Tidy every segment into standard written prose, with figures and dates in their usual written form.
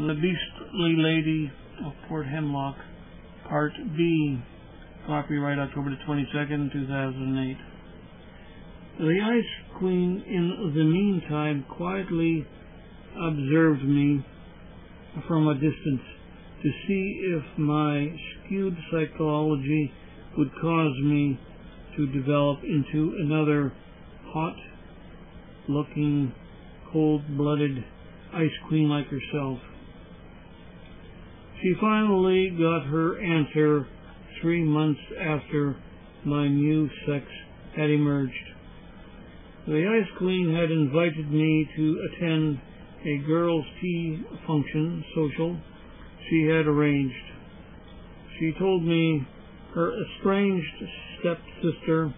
The Beastly Lady of Port Hemlock, Part B, copyright October the 22nd, 2008. The Ice Queen, in the meantime, quietly observed me from a distance to see if my skewed psychology would cause me to develop into another hot-looking, cold-blooded Ice Queen like herself. She finally got her answer 3 months after my new sex had emerged. The Ice Queen had invited me to attend a girls' tea function social she had arranged. She told me her estranged stepsister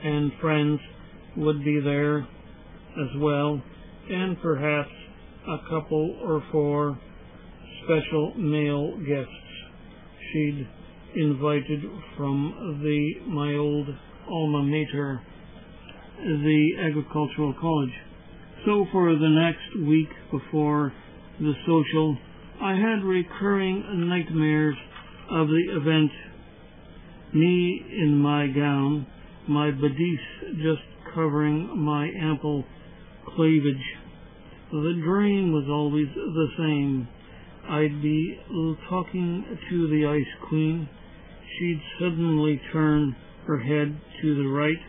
and friends would be there as well, and perhaps a couple or 4 special male guests she'd invited from my old alma mater, the agricultural college. So for the next week before the social, I had recurring nightmares of the event. Me in my gown, my bodice just covering my ample cleavage. The dream was always the same. I'd be talking to the Ice Queen. She'd suddenly turn her head to the right,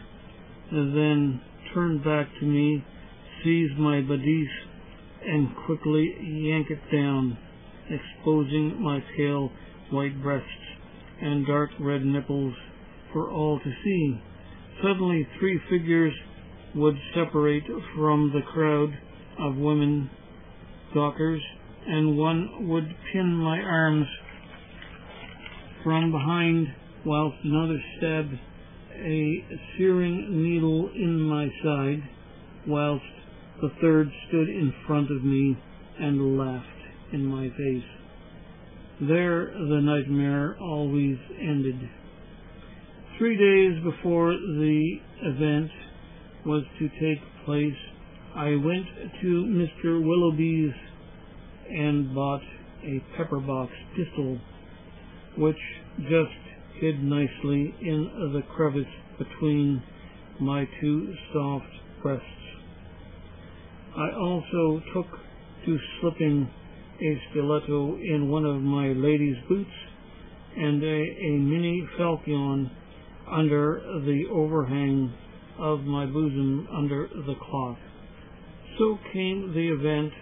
and then turn back to me, seize my bodice, and quickly yank it down, exposing my pale white breasts and dark red nipples for all to see. Suddenly 3 figures would separate from the crowd of women dockers, and one would pin my arms from behind, whilst another stabbed a searing needle in my side, whilst the third stood in front of me and laughed in my face. There the nightmare always ended. 3 days before the event was to take place, I went to Mr. Willoughby's and bought a pepper-box pistol, which just hid nicely in the crevice between my 2 soft breasts. I also took to slipping a stiletto in one of my lady's boots and a mini falchion under the overhang of my bosom under the cloth. So came the event,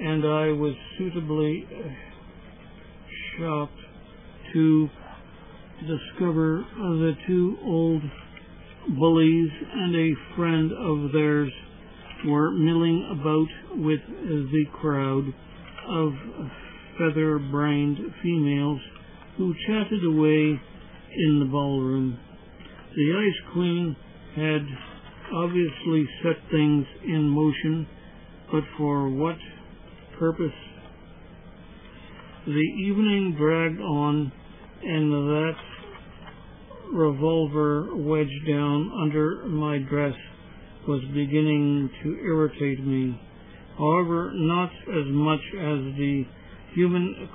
and I was suitably shocked to discover the 2 old bullies and a friend of theirs were milling about with the crowd of feather-brained females who chatted away in the ballroom. The Ice Queen had obviously set things in motion, but for what purpose? The evening dragged on, and that revolver wedged down under my dress was beginning to irritate me. However, not as much as the human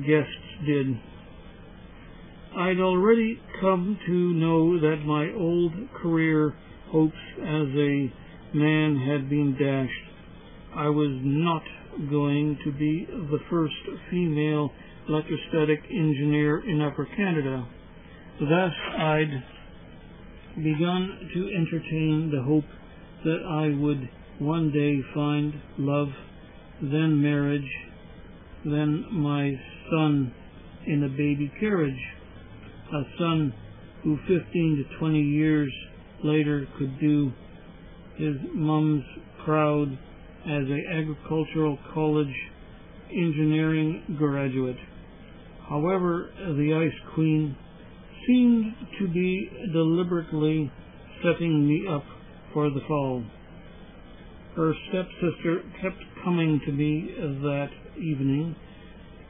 guests did. I'd already come to know that my old career hopes as a man had been dashed. I was not going to be the first female electrostatic engineer in Upper Canada. Thus, I'd begun to entertain the hope that I would one day find love, then marriage, then my son in a baby carriage, a son who 15 to 20 years later could do his mum's proud as an agricultural college engineering graduate. However, the Ice Queen seemed to be deliberately setting me up for the fall. Her stepsister kept coming to me that evening,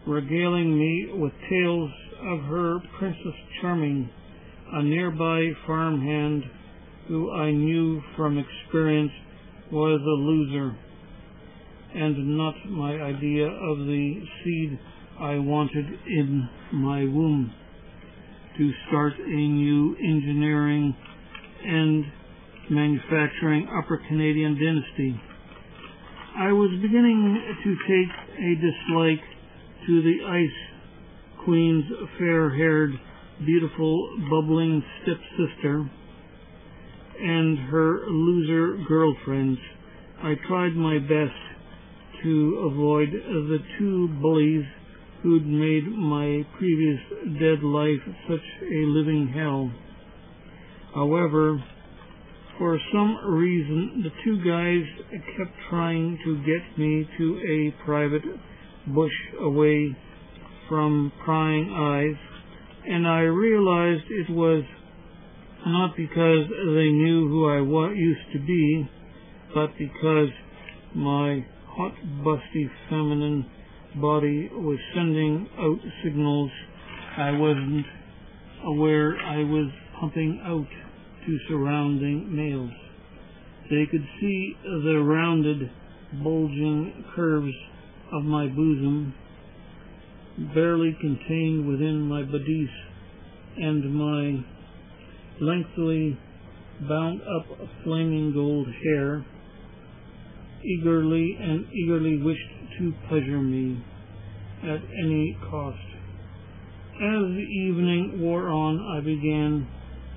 regaling me with tales of her Princess Charming, a nearby farmhand who I knew from experience was a loser, and not my idea of the seed I wanted in my womb to start a new engineering and manufacturing Upper Canadian dynasty. I was beginning to take a dislike to the Ice Queen's fair-haired, beautiful, bubbling stepsister and her loser girlfriends. I tried my best to avoid the two bullies who'd made my previous dead life such a living hell. However, for some reason, the two guys kept trying to get me to a private bush away from prying eyes, and I realized it was not because they knew who I used to be, but because my hot, busty, feminine body was sending out signals I wasn't aware I was pumping out to surrounding males. They could see the rounded, bulging curves of my bosom, barely contained within my bodice, and my lengthily bound up flaming gold hair, eagerly wished to pleasure me at any cost. As the evening wore on, I began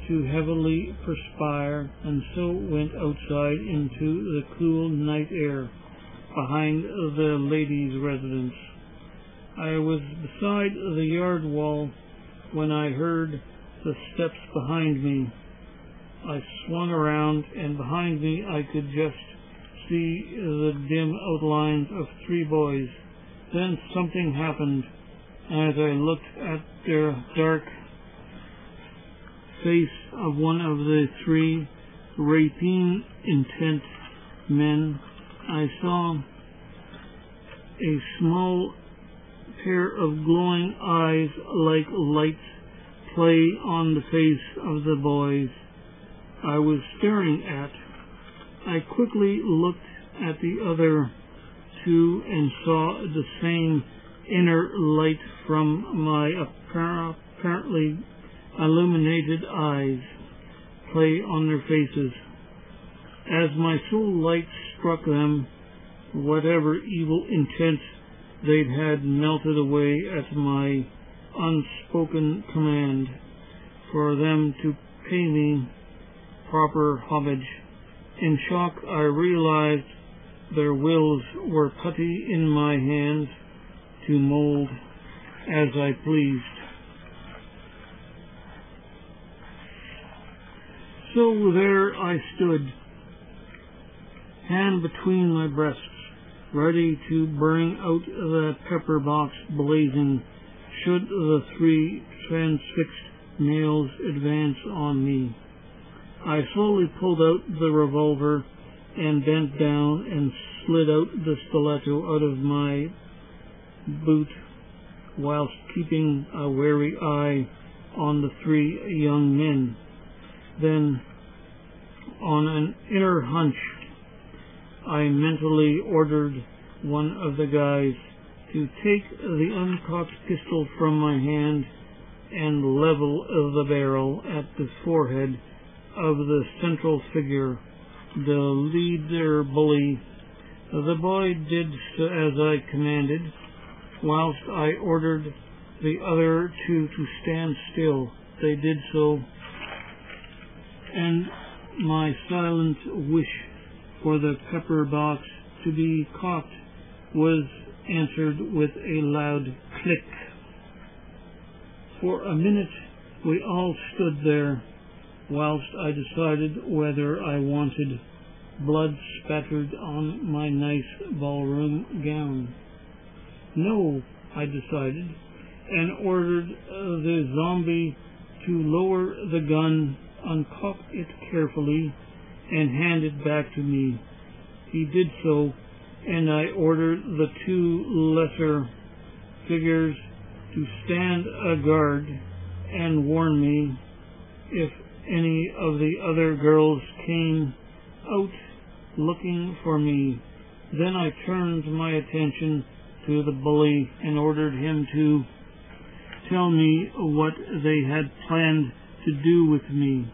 to heavily perspire, and so went outside into the cool night air behind the ladies' residence. I was beside the yard wall when I heard the steps behind me. I swung around, and behind me I could just see the dim outlines of three boys. Then something happened. As I looked at their dark face of one of the three rapine intent men, I saw a small pair of glowing eyes like lights play on the face of the boys I was staring at. I quickly looked at the other two and saw the same inner light from my apparently illuminated eyes play on their faces. As my soul light struck them, whatever evil intent they'd had melted away at my unspoken command for them to pay me proper homage. In shock, I realized their wills were putty in my hands to mold as I pleased. So there I stood, hand between my breasts, ready to bring out the pepper box blazing should the three transfixed males advance on me. I slowly pulled out the revolver and bent down and slid out the stiletto out of my boot whilst keeping a wary eye on the three young men. Then, on an inner hunch, I mentally ordered one of the guys to take the uncocked pistol from my hand and level the barrel at the forehead of the central figure, the leader bully. The boy did as I commanded, whilst I ordered the other two to stand still. They did so, and my silent wish for the pepper box to be cocked was answered with a loud click. For a minute we all stood there, whilst I decided whether I wanted blood spattered on my nice ballroom gown. No, I decided, and ordered the zombie to lower the gun, uncock it carefully, and hand it back to me. He did so, and I ordered the two lesser figures to stand a guard and warn me if any of the other girls came out looking for me. Then I turned my attention to the bully and ordered him to tell me what they had planned to do with me.